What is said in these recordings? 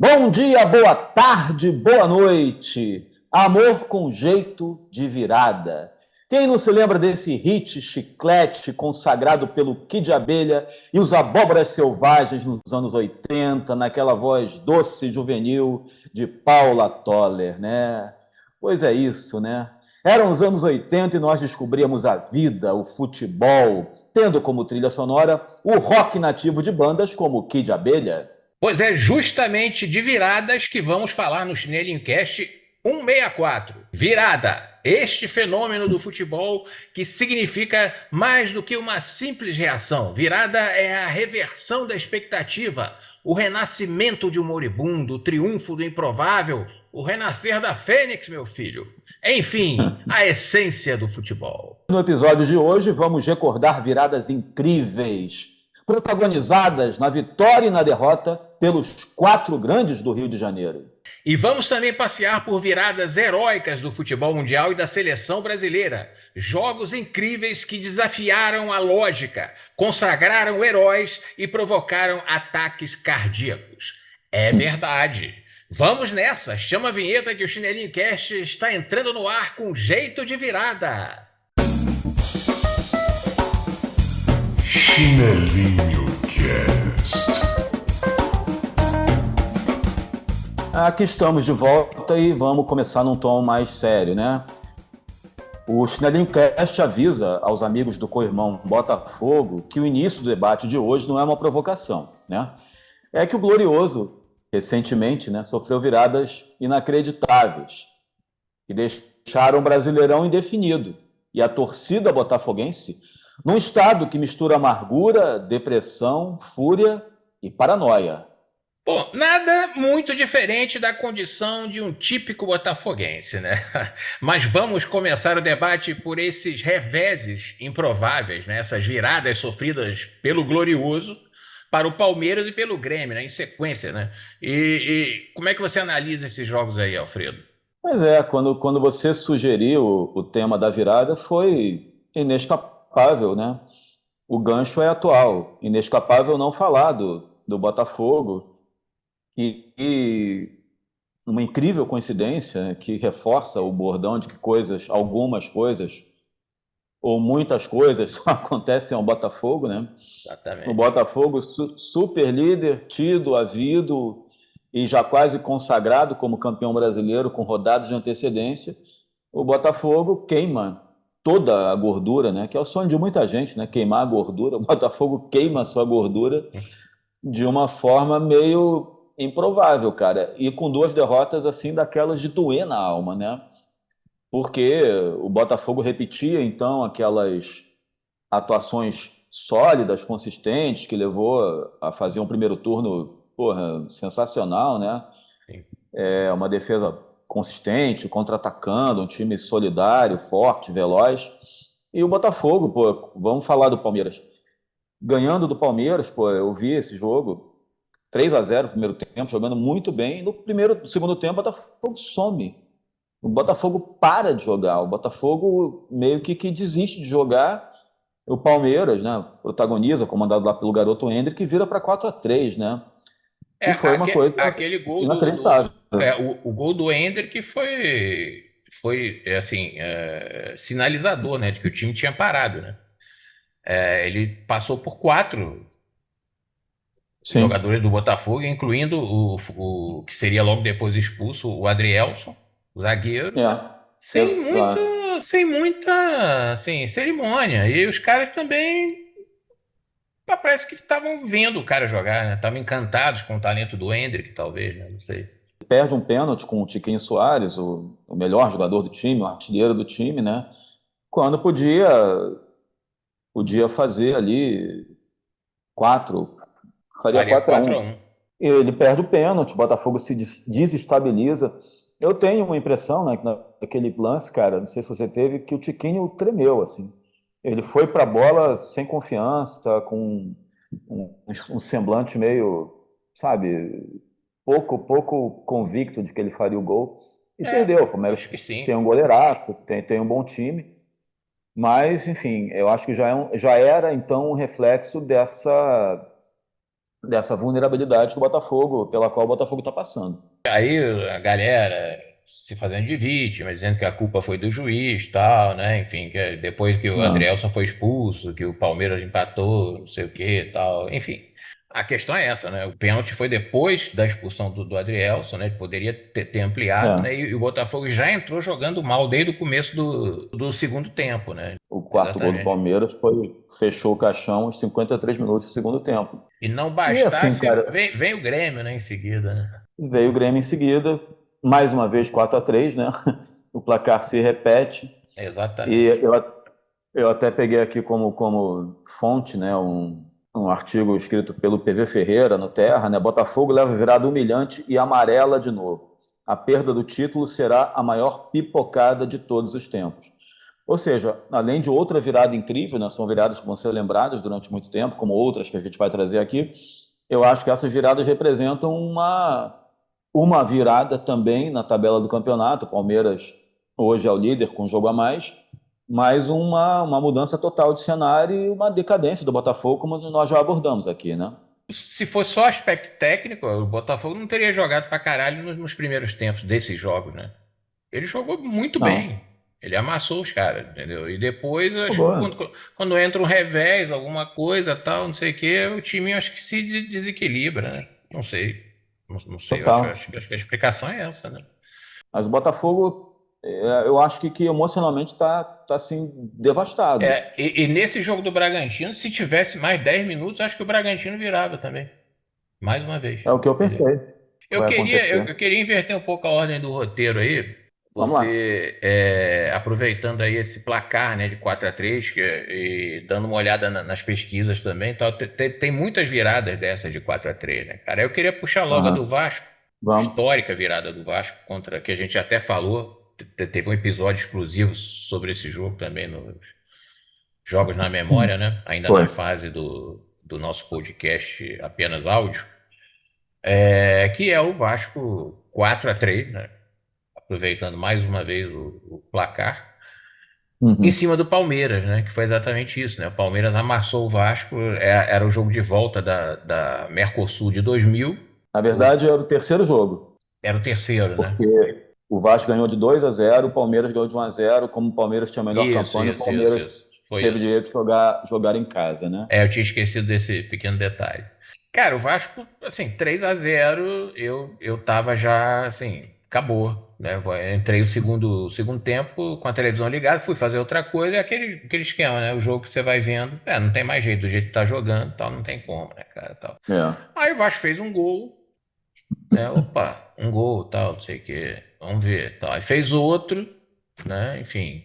Bom dia, boa tarde, boa noite. Amor com jeito de virada. Quem não se lembra desse hit chiclete consagrado pelo Kid Abelha e os Abóboras Selvagens nos anos 80, naquela voz doce e juvenil de Paula Toller, né? Pois é isso, né? Eram os anos 80 e nós descobríamos a vida, o futebol, tendo como trilha sonora o rock nativo de bandas como Kid Abelha. Pois é justamente de viradas que vamos falar no Cast 164. Virada! Este fenômeno do futebol que significa mais do que uma simples reação. Virada é a reversão da expectativa, o renascimento de um moribundo, o triunfo do improvável, o renascer da fênix, meu filho. Enfim, a essência do futebol. No episódio de hoje, vamos recordar viradas incríveis, protagonizadas na vitória e na derrota pelos quatro grandes do Rio de Janeiro. E vamos também passear por viradas heróicas do futebol mundial e da seleção brasileira. Jogos incríveis que desafiaram a lógica, consagraram heróis e provocaram ataques cardíacos. É verdade. Vamos nessa, chama a vinheta que o Chinelinho Cast está entrando no ar com jeito de virada. Chinelinho Cast. Aqui estamos de volta e vamos começar num tom mais sério, né? O Chinelinho Cast avisa aos amigos do co-irmão Botafogo que o início do debate de hoje não é uma provocação, né? É que o Glorioso, recentemente, né, sofreu viradas inacreditáveis que deixaram o Brasileirão indefinido e a torcida botafoguense num estado que mistura amargura, depressão, fúria e paranoia. Bom, nada muito diferente da condição de um típico botafoguense, né? Mas vamos começar o debate por esses reveses improváveis, né? Essas viradas sofridas pelo Glorioso para o Palmeiras e pelo Grêmio, né? Em sequência, né? E como é que você analisa esses jogos aí, Alfredo? Mas é, quando você sugeriu o tema da virada, foi inescapável, né? O gancho é atual, inescapável não falar do Botafogo, e uma incrível coincidência, né, que reforça o bordão de que algumas coisas, ou muitas coisas só acontecem ao Botafogo, né? O Exatamente. Botafogo, super líder, tido, havido e já quase consagrado como campeão brasileiro com rodadas de antecedência, o Botafogo queima toda a gordura, né? Que é o sonho de muita gente, né? Queimar a gordura. O Botafogo queima a sua gordura de uma forma meio improvável, cara. E com duas derrotas assim daquelas de doer na alma, né? Porque o Botafogo repetia então aquelas atuações sólidas, consistentes, que levou a fazer um primeiro turno, porra, sensacional, né? Sim. É uma defesa consistente, contra-atacando, um time solidário, forte, veloz. E o Botafogo, pô, vamos falar do Palmeiras. Ganhando do Palmeiras, pô, eu vi esse jogo, 3-0 no primeiro tempo, jogando muito bem. No segundo tempo, o Botafogo some. O Botafogo para de jogar. O Botafogo meio que desiste de jogar. O Palmeiras, né, protagoniza, comandado lá pelo garoto Hendrick, que vira para 4-3, né? É, E foi uma coisa aquele gol inacreditável. o gol do Endrick foi assim, sinalizador, né? De que o time tinha parado, né? Ele passou por quatro Sim. jogadores do Botafogo, incluindo o que seria logo depois expulso, o Adrielson, o zagueiro, sem muita, Exato. sem muita, assim, cerimônia. E os caras também parece que estavam vendo o cara jogar, né? Estavam encantados com o talento do Endrick, talvez, né? Não sei. Perde um pênalti com o Tiquinho Soares, o melhor jogador do time, o artilheiro do time, né? Quando podia fazer ali quatro, faria Faria quatro a 4 a um. 1. Ele perde o pênalti, o Botafogo se desestabiliza. Eu tenho uma impressão, né, que naquele lance, cara, não sei se você teve, que o Tiquinho tremeu, assim. Ele foi para a bola sem confiança, com um semblante meio, sabe, pouco convicto de que ele faria o gol. E perdeu. O Palmeiras Acho que sim. tem um goleiraço, tem um bom time. Mas, enfim, eu acho que já era então um reflexo dessa vulnerabilidade que o Botafogo, pela qual o Botafogo está passando. Aí a galera se fazendo de vítima, dizendo que a culpa foi do juiz, tal, né? Enfim, que depois que o Não, Adrielson foi expulso, que o Palmeiras empatou, não sei o que, tal. Enfim, a questão é essa, né? O pênalti foi depois da expulsão do Adrielson, né? Ele poderia ter ampliado, é. né? E o Botafogo já entrou jogando mal desde o começo do segundo tempo, né? O quarto gol do Exatamente. Palmeiras fechou o caixão aos 53 minutos do segundo tempo. E não E assim, bastasse, cara, vem o Grêmio, né, em seguida, né? veio o Grêmio em seguida, mais uma vez 4-3, né? O placar se repete. E Exatamente. eu até peguei aqui como fonte, né, um artigo escrito pelo PV Ferreira no Terra, né? Botafogo leva virada humilhante e amarela de novo. A perda do título será a maior pipocada de todos os tempos. Ou seja, além de outra virada incrível, né, são viradas que vão ser lembradas durante muito tempo, como outras que a gente vai trazer aqui, eu acho que essas viradas representam uma virada também na tabela do campeonato. O Palmeiras hoje é o líder com um jogo a mais, mas uma mudança total de cenário e uma decadência do Botafogo, como nós já abordamos aqui, né? Se fosse só aspecto técnico, o Botafogo não teria jogado pra caralho nos primeiros tempos desses jogos, né? Ele jogou muito bem. Não, Ele amassou os caras, entendeu? E depois, acho que boa, quando entra um revés, alguma coisa, tal, não sei o quê, o time acho que se desequilibra, né? Não sei. Não sei, total. acho que a explicação é essa, né? Mas o Botafogo, eu acho que emocionalmente está assim, devastado. E nesse jogo do Bragantino, se tivesse mais 10 minutos, acho que o Bragantino virava também. Mais uma vez. É o que eu Entendeu? pensei que vai acontecer. Eu queria inverter um pouco a ordem do roteiro aí. Vamos lá. Você, aproveitando aí esse placar, né, de 4-3 e dando uma olhada nas pesquisas também, tal, tem muitas viradas dessas de 4-3, né, cara? Eu queria puxar logo a do Aham. Vasco, Vamos. histórica virada do Vasco, contra que a gente até falou, teve um episódio exclusivo sobre esse jogo também nos Jogos na Memória, né? Ainda Foi. na fase do nosso podcast apenas áudio, que é o Vasco 4-3, né? Aproveitando mais uma vez o placar, em Uhum. cima do Palmeiras, né? Que foi exatamente isso, né? O Palmeiras amassou o Vasco, era o jogo de volta da Mercosul de 2000, Na o- verdade, era o terceiro jogo, era o terceiro, né? porque o Vasco ganhou de 2-0, o Palmeiras ganhou de 1-0. Como o Palmeiras tinha a melhor campanha, o Palmeiras Isso. Foi teve isso. direito de jogar em casa, né? Eu tinha esquecido desse pequeno detalhe. Cara, o Vasco, assim, 3-0, eu tava já, assim, acabou, né? Entrei o segundo tempo com a televisão ligada, fui fazer outra coisa, é aquele esquema, né? O jogo que você vai vendo, não tem mais jeito, do jeito que tá jogando, tal, não tem como, né, cara, tal. É. Aí o Vasco fez um gol, né? Opa, um gol, tal, não sei o quê, vamos ver, tal. Aí fez outro, né? Enfim,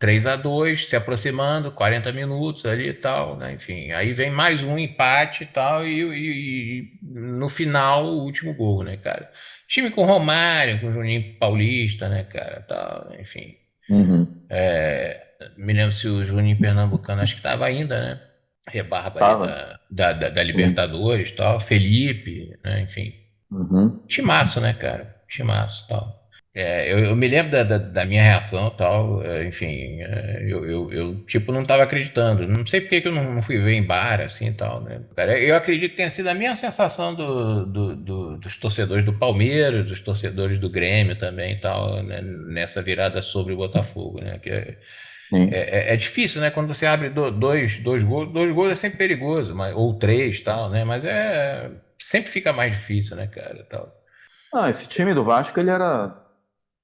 3-2 se aproximando, 40 minutos ali e tal, né? Enfim, aí vem mais um empate e tal, e no final o último gol, né, cara? Time com Romário, com Juninho Paulista, né, cara, tal, enfim. Uhum. Me lembro se o Juninho Pernambucano, acho que estava ainda, né? Rebarba ali Tava. da Sim. Libertadores, tal, Felipe, né, enfim. Uhum. Timaço, né, cara? Timaço, tal. Eu me lembro da minha reação, tal, enfim, tipo, não estava acreditando. Não sei por que que eu não fui ver em bar, assim, tal, né? Cara, eu acredito que tenha sido a mesma sensação dos torcedores do Palmeiras, dos torcedores do Grêmio também, tal, né? Nessa virada sobre o Botafogo, né? Sim. É difícil, né? Quando você abre dois gols é sempre perigoso, ou três, tal, né? Mas sempre fica mais difícil, né, cara, tal. Ah, esse time do Vasco,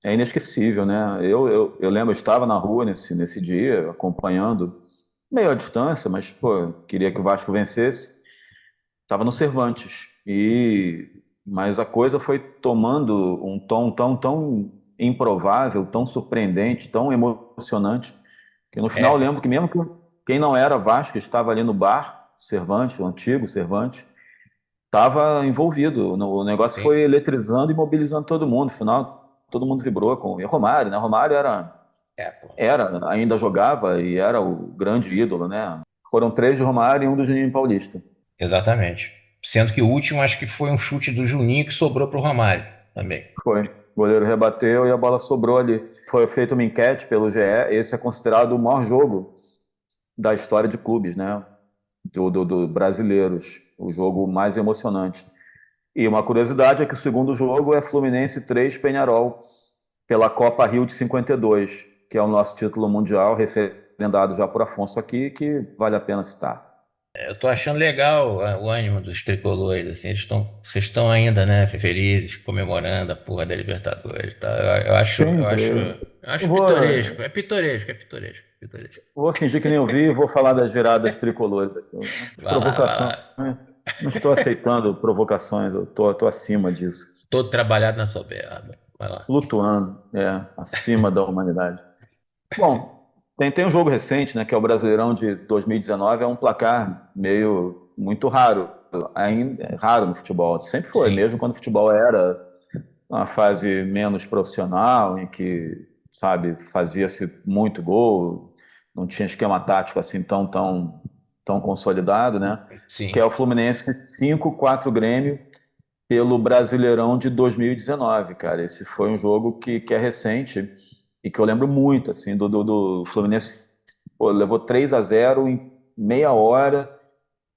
é inesquecível, né? Eu lembro, eu estava na rua nesse dia, acompanhando, meio à distância, mas, pô, queria que o Vasco vencesse. Estava no Cervantes. Mas a coisa foi tomando um tom tão improvável, tão surpreendente, tão emocionante, que no final eu É, lembro que mesmo quem não era Vasco, estava ali no bar, Cervantes, o antigo Cervantes, estava envolvido. O negócio sim. foi eletrizando e mobilizando todo mundo. No final, todo mundo vibrou com o Romário, né? Romário Pô. ainda jogava e era o grande ídolo, né? Foram três de Romário e um do Juninho Paulista. Exatamente. Sendo que o último acho que foi um chute do Juninho que sobrou pro Romário também. Foi. O goleiro rebateu e a bola sobrou ali. Foi feita uma enquete pelo GE. Esse é considerado o maior jogo da história de clubes, né? Do brasileiros. o jogo mais emocionante. E uma curiosidade é que o segundo jogo é Fluminense 3, Peñarol, pela Copa Rio de 52, que é o nosso título mundial, referendado já por Afonso aqui, que vale a pena citar. Eu tô achando legal o ânimo dos tricolores, assim, vocês estão ainda, né, felizes, comemorando a porra da Libertadores, tá? Sempre. Eu Eu acho vou, pitoresco, é pitoresco, é pitoresco, pitoresco. vou fingir que nem eu vi e vou falar das viradas tricolores aqui. As Vai provocações, lá, não estou aceitando provocações, eu tô acima disso. todo trabalhado na soberba, vai lá. Flutuando, acima da humanidade. Bom, tem um jogo recente, né, que é o Brasileirão de 2019, é um placar meio muito raro, ainda é raro no futebol, sempre foi, Sim, mesmo quando o futebol era uma fase menos profissional, em que, sabe, fazia-se muito gol, não tinha esquema tático assim tão consolidado, né? Que sim, é o Fluminense 5-4 Grêmio pelo Brasileirão de 2019, cara. Esse foi um jogo que é recente e que eu lembro muito, assim, do Fluminense, pô, levou 3-0 em meia hora,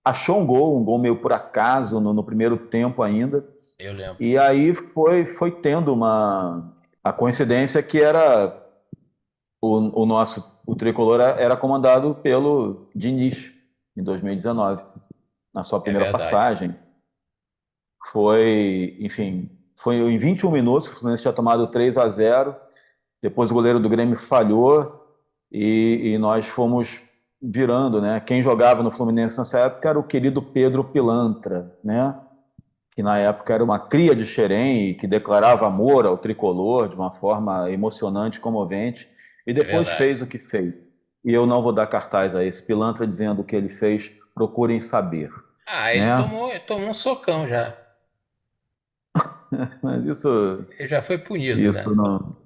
achou um gol meio por acaso no primeiro tempo ainda, eu lembro, e aí foi tendo a coincidência que era o tricolor era comandado pelo Diniz em 2019, na sua é primeira verdade. passagem. Enfim, foi em 21 minutos, o Fluminense tinha tomado 3-0, depois o goleiro do Grêmio falhou e nós fomos virando, né? Quem jogava no Fluminense nessa época era o querido Pedro Pilantra, né? Que na época era uma cria de Xerém e que declarava amor ao tricolor de uma forma emocionante, comovente, e É depois verdade. fez o que fez. E eu não vou dar cartaz a esse pilantra dizendo o que ele fez, procurem saber, Ah, né? ele tomou um socão já. Mas isso, Ele já foi punido, isso né? não.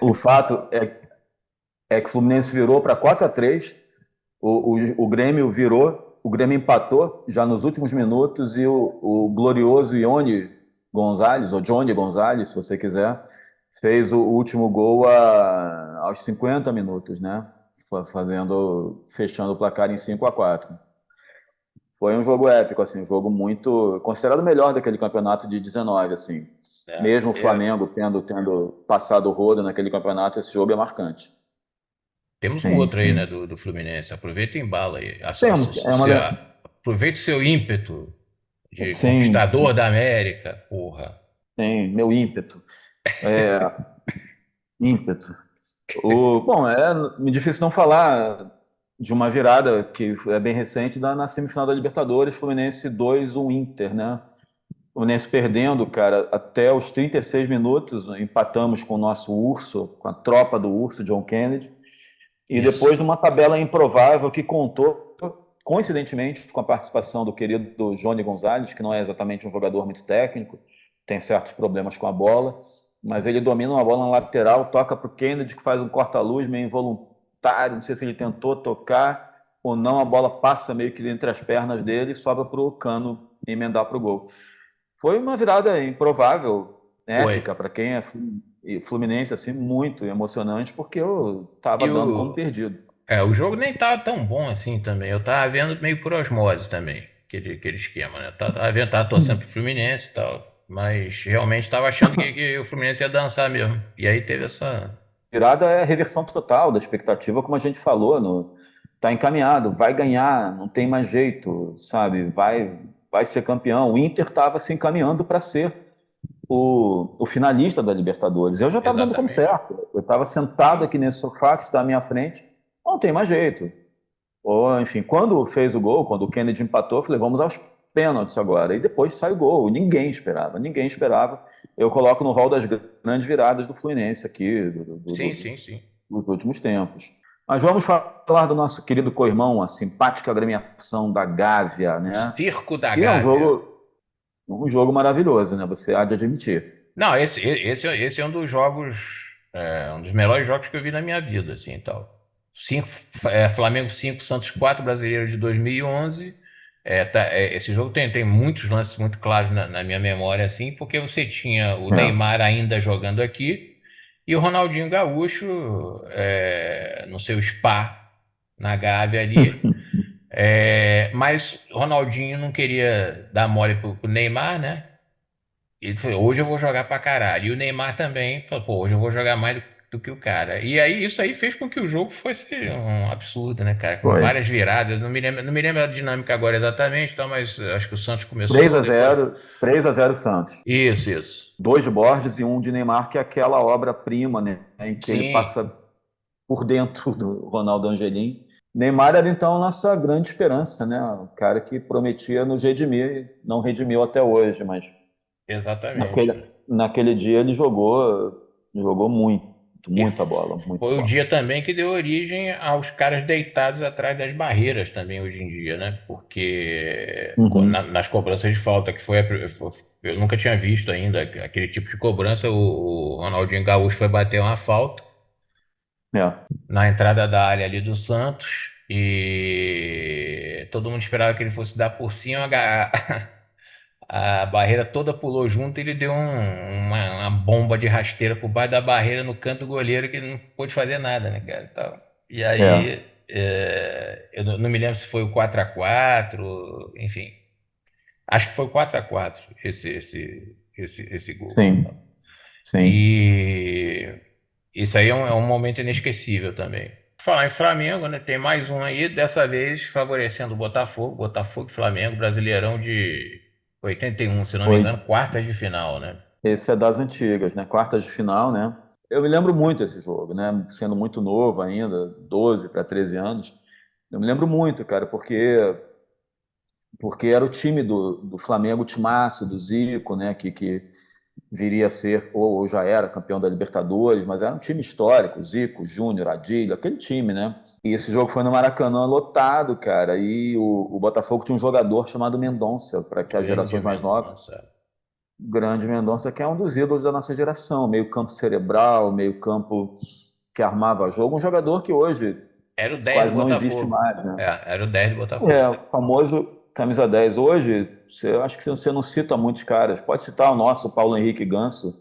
O fato é que o Fluminense virou para 4-3, o Grêmio virou, o Grêmio empatou já nos últimos minutos e o glorioso Ione Gonzalez, ou Johnny Gonzalez, se você quiser, fez o último gol aos 50 minutos, né? Fechando o placar em 5-4. Foi um jogo épico, assim, um jogo muito considerado o melhor daquele campeonato de 19, assim. É, Mesmo o Flamengo tendo passado o rodo naquele campeonato, esse jogo é marcante. temos um Sim, outro aí, né, sim. do Fluminense. Aproveita e embala aí. Temos, Aproveita o seu ímpeto de sim, conquistador da América, porra. sim, meu ímpeto. É, ímpeto. Bom, é difícil não falar de uma virada que é bem recente na semifinal da Libertadores, Fluminense 2-1 Inter, né? O Fluminense perdendo, cara, até os 36 minutos, empatamos com o nosso urso, com a tropa do urso, John Kennedy, e Isso, depois numa tabela improvável que contou, coincidentemente, com a participação do querido Johnny Gonzalez, que não é exatamente um jogador muito técnico, tem certos problemas com a bola, mas ele domina uma bola na lateral, toca para o Kennedy, que faz um corta-luz meio involuntário, não sei se ele tentou tocar ou não, a bola passa meio que entre as pernas dele e sobra para o Cano emendar para o gol. Foi uma virada improvável, foi. épica, para quem é fluminense, assim, muito emocionante, porque eu estava E dando como perdido. o jogo nem tava tão bom assim também. Eu tava vendo meio por osmose também, aquele esquema, né? Tava vendo, tava torcendo pro Fluminense e tal. Mas realmente tava achando que o Fluminense ia dançar mesmo. E aí teve essa. Virada é a reversão total da expectativa, como a gente falou, tá encaminhado, vai ganhar, não tem mais jeito, sabe? Vai ser campeão. O Inter estava se encaminhando para ser o finalista da Libertadores. Eu já estava dando como Exatamente. certo. Eu estava sentado Sim. aqui nesse sofá que está à minha frente, não tem mais jeito. Ou, enfim, quando fez o gol, quando o Kennedy empatou, eu falei, vamos aos pênaltis agora. E depois sai o gol. Ninguém esperava, ninguém esperava. Eu coloco no rol das grandes viradas do Fluminense aqui, Sim, sim, sim. dos últimos tempos. Mas vamos falar do nosso querido co-irmão, a simpática agremiação da Gávea, né? Circo da Que é Gávea. um jogo maravilhoso, né? Você há de admitir. Não, esse é um dos jogos, um dos melhores jogos que eu vi na minha vida, assim, e tal. Flamengo 5, Santos 4, Brasileiro de 2011. Esse jogo tem muitos lances muito claros na minha memória, assim, porque você tinha o É. Neymar ainda jogando aqui e o Ronaldinho Gaúcho no seu spa na Gávea ali. Mas Ronaldinho não queria dar mole pro Neymar, né? Ele falou, hoje eu vou jogar pra caralho. E o Neymar também falou, pô, hoje eu vou jogar mais do que o cara. E aí isso aí fez com que o jogo fosse um absurdo, né, cara? Com Foi. várias viradas. Não me lembro a dinâmica agora exatamente, então, mas acho que o Santos 3 começou, a depois. 0, 3 a 0 Santos. Isso, isso. 2 de Borges e um de Neymar, que é aquela obra-prima, né, em que ele Sim, passa por dentro do Ronaldo Angelim. Neymar era então a nossa grande esperança, né? O cara que prometia nos redimir, não redimiu até hoje, mas exatamente. naquele dia ele jogou muito, E muita bola, muita foi o bola. dia também que deu origem aos caras deitados atrás das barreiras também hoje em dia, né? Porque Uhum. nas cobranças de falta, que eu nunca tinha visto ainda aquele tipo de cobrança, o Ronaldinho Gaúcho foi bater uma falta É, na entrada da área ali do Santos e todo mundo esperava que ele fosse dar por cima, a barreira toda pulou junto e ele deu uma bomba de rasteira por baixo da barreira no canto do goleiro que não pôde fazer nada, né, cara? E é, aí, eu não me lembro se foi o 4-4, enfim. Acho que foi o 4-4 esse gol. sim, sim. E isso aí é um momento inesquecível também. Falar em Flamengo, né? Tem mais um aí, dessa vez favorecendo o Botafogo. Botafogo e Flamengo, Brasileirão de 81, se não me Oi. engano, quartas de final, né? Esse é das antigas, né? Quartas de final, né? Eu me lembro muito desse jogo, né? Sendo muito novo ainda, 12 para 13 anos. Eu me lembro muito, cara, porque era o time do Flamengo, o timaço, do Zico, né? Que viria a ser, ou já era campeão da Libertadores, mas era um time histórico, Zico, Júnior, Adílio, aquele time, né? E esse jogo foi no Maracanã lotado, cara. E o Botafogo tinha um jogador chamado Mendonça, para que as Grande gerações mais novas. Mendonça. O grande Mendonça, que é um dos ídolos da nossa geração, meio campo cerebral, meio campo que armava jogo, um jogador que hoje Era o 10 do quase não existe Botafogo. mais, né? Era o 10 do É, Botafogo. o famoso camisa 10. Hoje, eu acho que você não cita muitos caras. Pode citar o nosso, Paulo Henrique Ganso,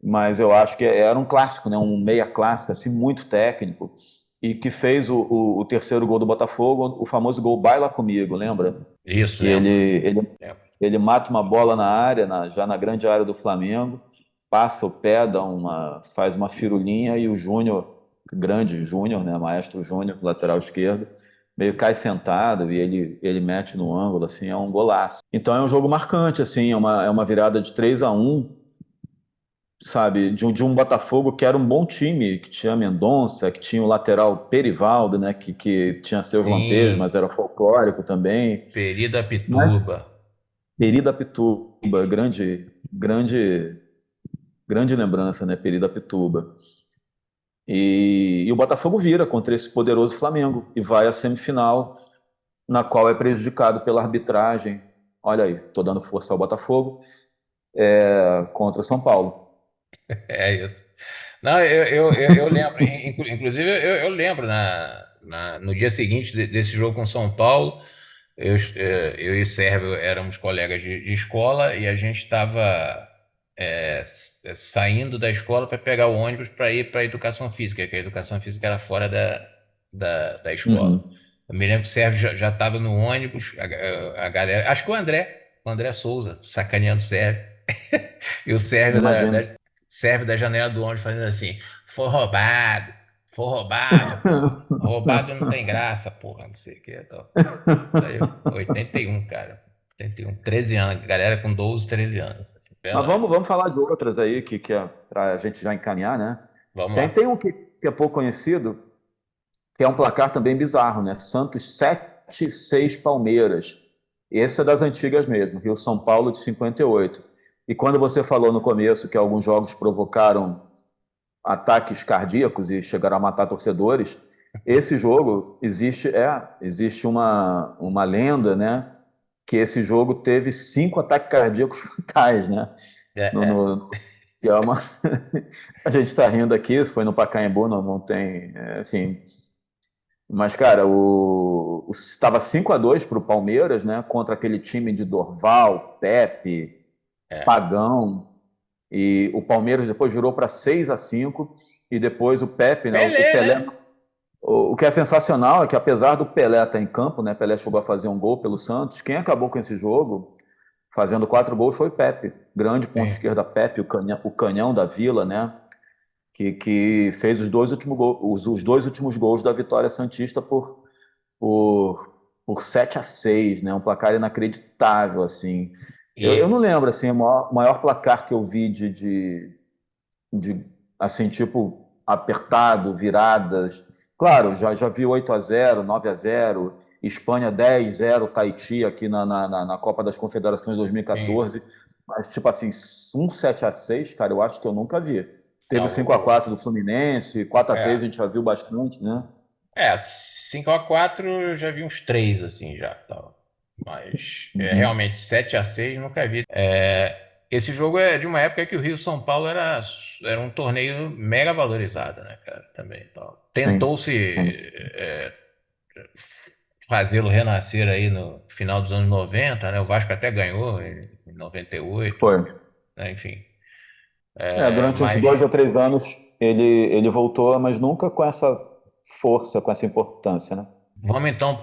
mas eu acho que era um clássico, né? Um meia clássico, assim, muito técnico, e que fez o terceiro gol do Botafogo, o famoso gol Baila Comigo, lembra? Isso, Que lembro. Lembro. ele mata uma bola na área, já na grande área do Flamengo, passa o pé, faz uma firulinha e o Júnior, grande Júnior, né? Maestro Júnior, lateral esquerdo, meio cai sentado e ele mete no ângulo, assim, é um golaço. Então é um jogo marcante, assim, é uma virada de 3-1, sabe, de um Botafogo que era um bom time, que tinha Mendonça, que tinha o lateral Perivaldo, né, que tinha seus lampejos, Sim, mas era folclórico também. Perida Mas Pituba. Perida Pituba, grande, grande, grande lembrança, né, Perida Pituba. E o Botafogo vira contra esse poderoso Flamengo e vai à semifinal, na qual é prejudicado pela arbitragem. Olha aí, tô dando força ao Botafogo, contra o São Paulo. É isso. Não, eu lembro, inclusive eu lembro no dia seguinte desse jogo com São Paulo, eu e o Sérgio éramos colegas de escola e a gente estava saindo da escola para pegar o ônibus para ir para a educação física, que a educação física era fora da escola. Uhum, Eu me lembro que o Sérgio já estava no ônibus, a galera, acho que o André Souza, sacaneando o Sérgio, e o imagino. Sérgio da janela do ônibus fazendo assim, foi roubado, pô. Roubado não tem graça, porra, não sei o que. Aí, 81, cara. 81, 13 anos. Galera com 12, 13 anos. Mas Verdade. vamos falar de outras aí que é para a gente já encaminhar, né? Vamos Tem lá. um que é pouco conhecido, que é um placar também bizarro, né? Santos 7-6 Palmeiras. Esse é das antigas mesmo, Rio-São Paulo de 58. E quando você falou no começo que alguns jogos provocaram ataques cardíacos e chegaram a matar torcedores, esse jogo existe uma lenda, né? Que esse jogo teve 5 ataques cardíacos fatais, né? É, No, é. no, que é uma... A gente está rindo aqui, foi no Pacaembu, não tem, enfim. Mas, cara, estava 5-2 para o Palmeiras, né? Contra aquele time de Dorval, Pepe, É. Pagão. E o Palmeiras depois virou para 6-5. E depois o Pepe, né? O Pelé, Pelé né? O que é sensacional é que, apesar do Pelé estar em campo, né? Pelé chegou a fazer um gol pelo Santos. Quem acabou com esse jogo, fazendo 4 gols, foi Pepe. Grande ponta Sim. esquerda, Pepe, o canhão da Vila, né? Que fez os dois últimos gols da vitória santista por, por 7-6, né? Um placar inacreditável, assim. Eu não E, lembro, assim, o maior placar que eu vi assim, tipo, apertado, viradas. Claro, já vi 8-0, 9-0, Espanha 10-0, Tahiti aqui na Copa das Confederações sim. 2014. Mas, tipo assim, um 7-6, cara, eu acho que eu nunca vi. Teve o Não, 5-4 do Fluminense, 4-3 é, a gente já viu bastante, né? 5-4 eu já vi uns três assim já, tal. Mas Uhum. realmente 7-6 nunca vi. Esse jogo é de uma época que o Rio São Paulo era um torneio mega valorizado, né, cara? Também, tal. Sim, Tentou-se sim. é, fazê-lo renascer aí no final dos anos 90, né? O Vasco até ganhou em 98, Foi. né? Enfim. Durante uns Mas 2 ou 3 anos ele voltou, mas nunca com essa força, com essa importância, né? vamos então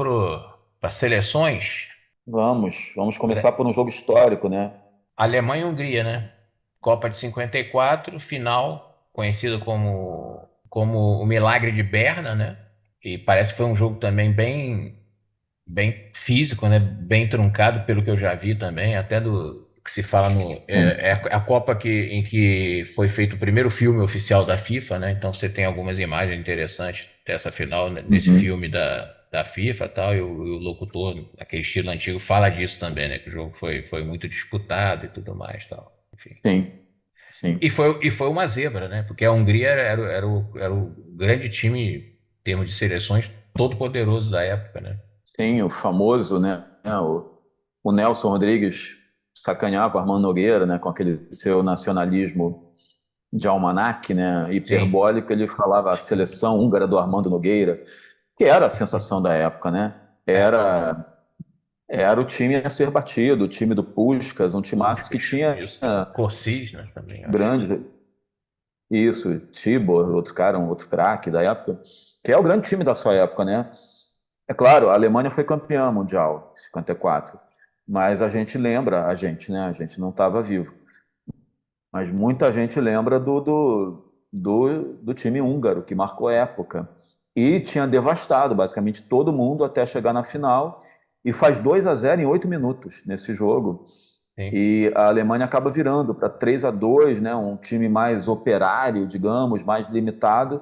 para seleções. Vamos começar por um jogo histórico, né? Alemanha e Hungria, né? Copa de 54, final, conhecido como o Milagre de Berna, né? E parece que foi um jogo também bem físico, né? Bem truncado, pelo que eu já vi também, até do que se fala no. É a Copa em que foi feito o primeiro filme oficial da FIFA, né? Então você tem algumas imagens interessantes dessa final, né? Desse Uhum. filme da FIFA e tal, e o locutor, aquele estilo antigo, fala disso também, né? Que o jogo foi muito disputado e tudo mais, tal. Enfim. Sim, sim. E foi uma zebra, né? Porque a Hungria era o grande time, em termos de seleções, todo poderoso da época, né? Sim, o famoso, né? O Nelson Rodrigues sacaneava o Armando Nogueira, né? Com aquele seu nacionalismo de almanaque, né? Sim. Hiperbólico, ele falava a seleção húngara do Armando Nogueira, que era a sensação da época, né? É. Era o time a ser batido, o time do Puskás, um timaço que tinha Isso. Corsis, né? Também acho. grande. Isso, Tibor, outro cara, um outro craque da época, que é o grande time da sua época, né? É claro, a Alemanha foi campeã mundial em 54, mas né? A gente não estava vivo, mas muita gente lembra do time húngaro, que marcou época. E tinha devastado basicamente todo mundo até chegar na final, e faz 2-0 em 8 minutos nesse jogo. Sim. E a Alemanha acaba virando para 3-2, né? Um time mais operário, digamos, mais limitado,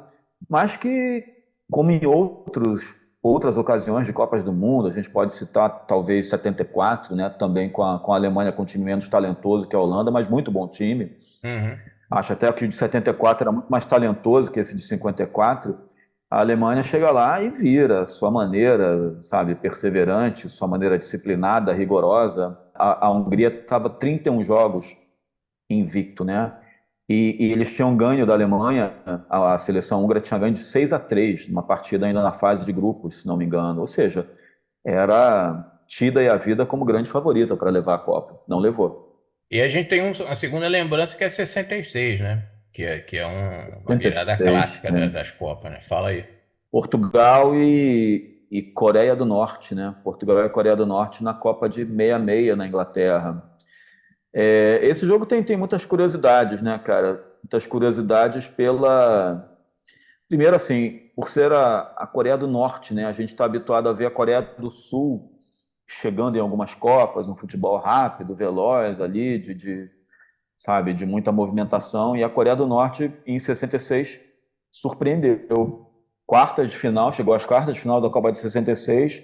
mas que, como em outras ocasiões de Copas do Mundo, a gente pode citar talvez 74, né? Também com a Alemanha com um time menos talentoso que a Holanda, mas muito bom time. Uhum. Acho até que o de 74 era muito mais talentoso que esse de 54. A Alemanha chega lá e vira, sua maneira, sabe, perseverante, sua maneira disciplinada, rigorosa. A Hungria estava 31 jogos invicto, né? E eles tinham ganho da Alemanha, a seleção húngara tinha ganho de 6-3, numa partida ainda na fase de grupos, se não me engano. Ou seja, era tida e a vida como grande favorita para levar a Copa. Não levou. E a gente tem uma segunda lembrança que é 66, né? Que é uma virada 86, clássica né? das Copas, né? Fala aí. Portugal e Coreia do Norte, né? Portugal e Coreia do Norte na Copa de 66 na Inglaterra. Esse jogo tem muitas curiosidades, né, cara? Muitas curiosidades Primeiro, assim, por ser a Coreia do Norte, né? A gente está habituado a ver a Coreia do Sul chegando em algumas Copas, um futebol rápido, veloz ali, sabe, de muita movimentação. E a Coreia do Norte, em 66, surpreendeu. Quartas de final, chegou às quartas de final da Copa de 66,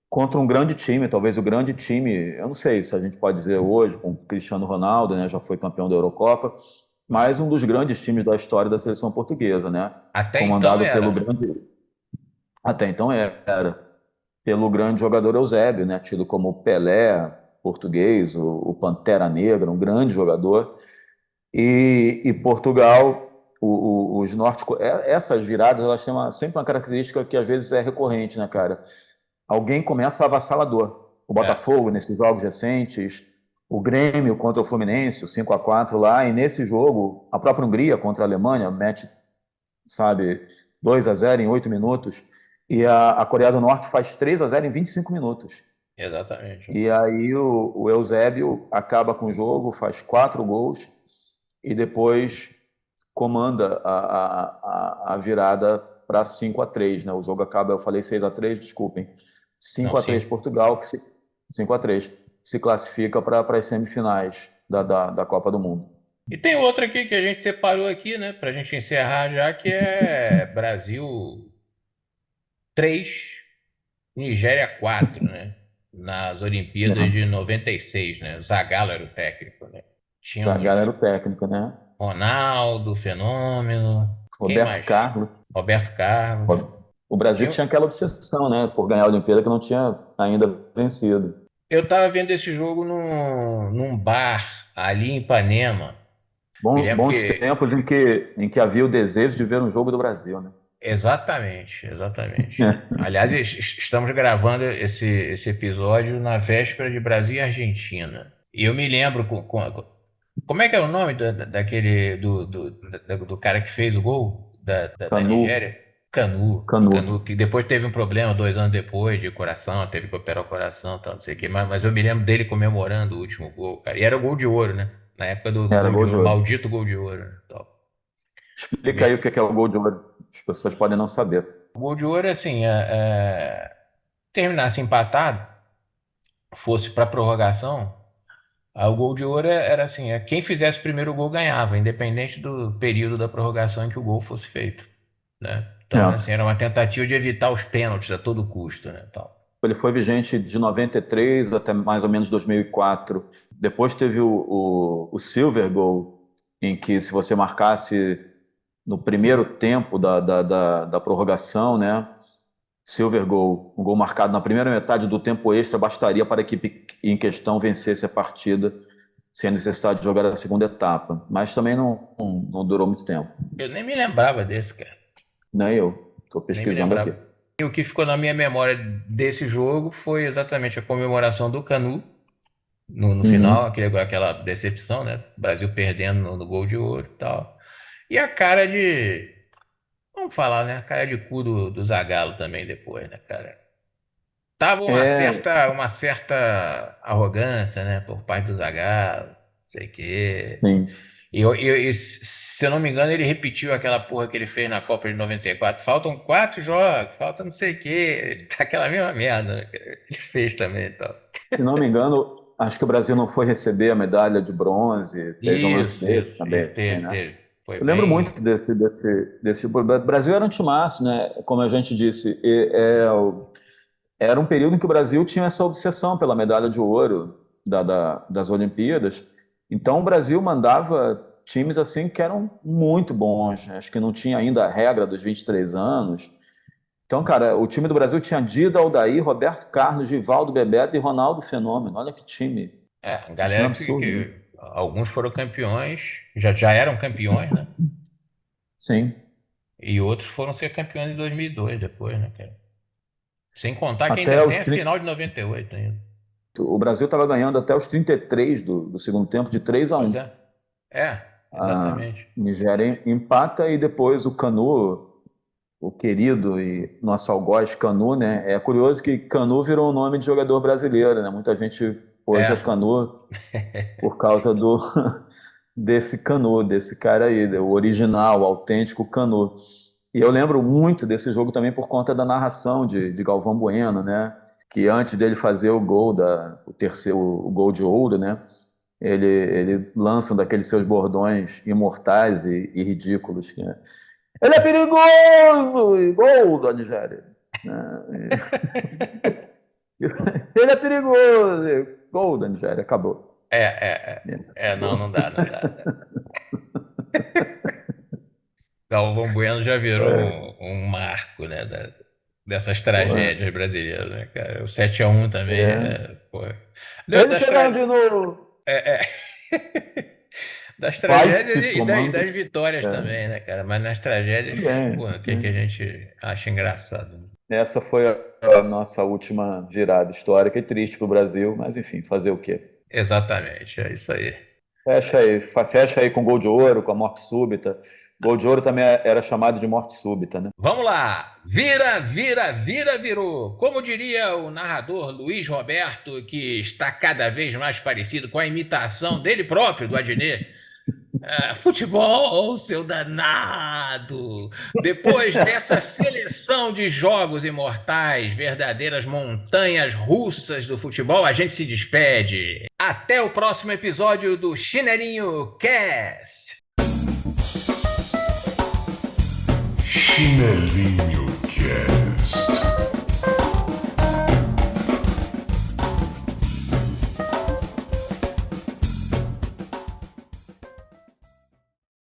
contra um grande time, talvez o grande time, eu não sei se a gente pode dizer hoje, com o Cristiano Ronaldo, né, já foi campeão da Eurocopa, Ah, mas um dos grandes times da história da seleção portuguesa, né? até então Comandado era, pelo né? grande, até então pelo grande jogador Eusébio, né, tido como Pelé português, o Pantera Negra, um grande jogador. E Portugal, os norte, essas viradas, elas têm sempre uma característica que às vezes é recorrente, né, cara? Alguém começa avassalador. O É. Botafogo, nesses jogos recentes, o Grêmio contra o Fluminense, o 5-4 lá, e nesse jogo, a própria Hungria contra a Alemanha, mete, sabe, 2-0 em 8 minutos. E a Coreia do Norte faz 3-0 em 25 minutos. Exatamente. E aí o Eusébio acaba com o jogo, faz 4 gols e depois comanda a virada para 5-3, né? O jogo acaba, eu falei 6-3, desculpem. Não, 5-3 sim. Portugal, 5-3 se classifica para as semifinais da Copa do Mundo. E tem outra aqui que a gente separou aqui, né, para a gente encerrar já, que é Brasil 3, Nigéria 4, né? Nas Olimpíadas de É. 96, né? Zagallo era o técnico, né? Tínhamos Zagallo era o técnico, né? Ronaldo, Fenômeno, quem Roberto mais? Carlos. Roberto Carlos. O Brasil Tinha... tinha aquela obsessão, né, por ganhar a Olimpíada que não tinha ainda vencido. Eu estava vendo esse jogo num bar ali em Ipanema. Me lembro Bons que. tempos em que havia o desejo de ver um jogo do Brasil, né? Exatamente, exatamente. Aliás, estamos gravando esse episódio na véspera de Brasil e Argentina. E eu me lembro como é que é o nome daquele do cara que fez o gol da Canu, Nigéria? Canu. Canu. Canu, que depois teve um problema 2 anos depois de coração, teve que operar o coração, tal, não sei o quê. Mas eu me lembro dele comemorando o último gol, cara. E era o gol de ouro, né? Na época do Era gol de gol de ouro, ouro. maldito gol de ouro, né? Tal. Explica aí o que é o gol de ouro. As pessoas podem não saber. O gol de ouro, assim, terminasse empatado, fosse para prorrogação, aí o gol de ouro era assim, quem fizesse o primeiro gol ganhava, independente do período da prorrogação em que o gol fosse feito, né? Então, assim, É. era uma tentativa de evitar os pênaltis a todo custo, né, tal. Ele foi vigente de 93 até mais ou menos 2004. Depois teve o Silver Goal, em que se você marcasse no primeiro tempo da prorrogação, né? Silver Goal, um gol marcado na primeira metade do tempo extra, bastaria para a equipe em questão vencesse a partida sem a necessidade de jogar a segunda etapa. Mas também não durou muito tempo. Eu nem me lembrava desse, cara, Nem eu. Estou nem me pesquisando aqui. lembrava. E o que ficou na minha memória desse jogo foi exatamente a comemoração do Canu no final, Uhum. aquela decepção, né? O Brasil perdendo no gol de ouro e tal. E a cara de. Vamos falar, né? A cara de cu do Zagallo também depois, né, cara? Tava É, uma certa arrogância, né, por parte do Zagallo, não sei o quê. sim. E se eu não me engano, ele repetiu aquela porra que ele fez na Copa de 94. Faltam 4 jogos, falta não sei o quê. Tá aquela mesma merda, né, que ele fez também, então. Se não me engano, acho que o Brasil não foi receber a medalha de bronze. Teve um lance desse Isso, também, teve, né? teve. Foi Eu lembro muito bem. desse. O Brasil era um timaço, né? Como a gente disse, era um período em que o Brasil tinha essa obsessão pela medalha de ouro das Olimpíadas. Então o Brasil mandava times assim que eram muito bons, né? Acho que não tinha ainda a regra dos 23 anos. Então, cara, o time do Brasil tinha Dida, Aldair, Roberto Carlos, Givaldo Bebeto e Ronaldo Fenômeno. Olha que time, que time Galera absurdo, né? que alguns foram campeões, já eram campeões, né? Sim. E outros foram ser campeões em 2002 depois, né, cara? Sem contar que ainda Até tem os a 30, final de 98 ainda. o Brasil estava ganhando até os 33 do segundo tempo, de 3 a Pois 1. é. É, A exatamente. Nigéria empata e depois o Canu, o querido e nosso algoz Canu, né? É curioso que Canu virou o nome de jogador brasileiro, né? Muita gente hoje é É. Canu por causa desse Canu, desse cara aí, o original, o autêntico Canu. E eu lembro muito desse jogo também por conta da narração de Galvão Bueno, né? Que antes dele fazer o gol o terceiro, o gol de ouro, né? Ele lança um daqueles seus bordões imortais e ridículos, né? Ele é perigoso! E gol da Nigéria. Né? Ele é perigoso! E gol da Nigéria, acabou. Não, Acabou. não dá, não dá. Galvão Bueno já virou É, um marco, né, dessas pô, tragédias brasileiras, né, cara? O 7-1 também, é. pô. Eles Das, chegaram tra... de novo. é, é. Das tragédias Vai-se e das tomando. vitórias É, também, né, cara? Mas nas tragédias, também. pô, o que que a gente acha engraçado, né? Essa foi a nossa última virada histórica e triste para o Brasil, mas enfim, fazer o quê? Exatamente, é isso aí. Fecha aí com gol de ouro, com a morte súbita. Gol de ouro também era chamado de morte súbita, né? Vamos lá. Vira, vira, vira, virou. Como diria o narrador Luiz Roberto, que está cada vez mais parecido com a imitação dele próprio, do Adnet. Futebol, seu danado! Depois dessa seleção de jogos imortais, verdadeiras montanhas russas do futebol, a gente se despede. Até o próximo episódio do Chinelinho Cast. Chinelinho Cast.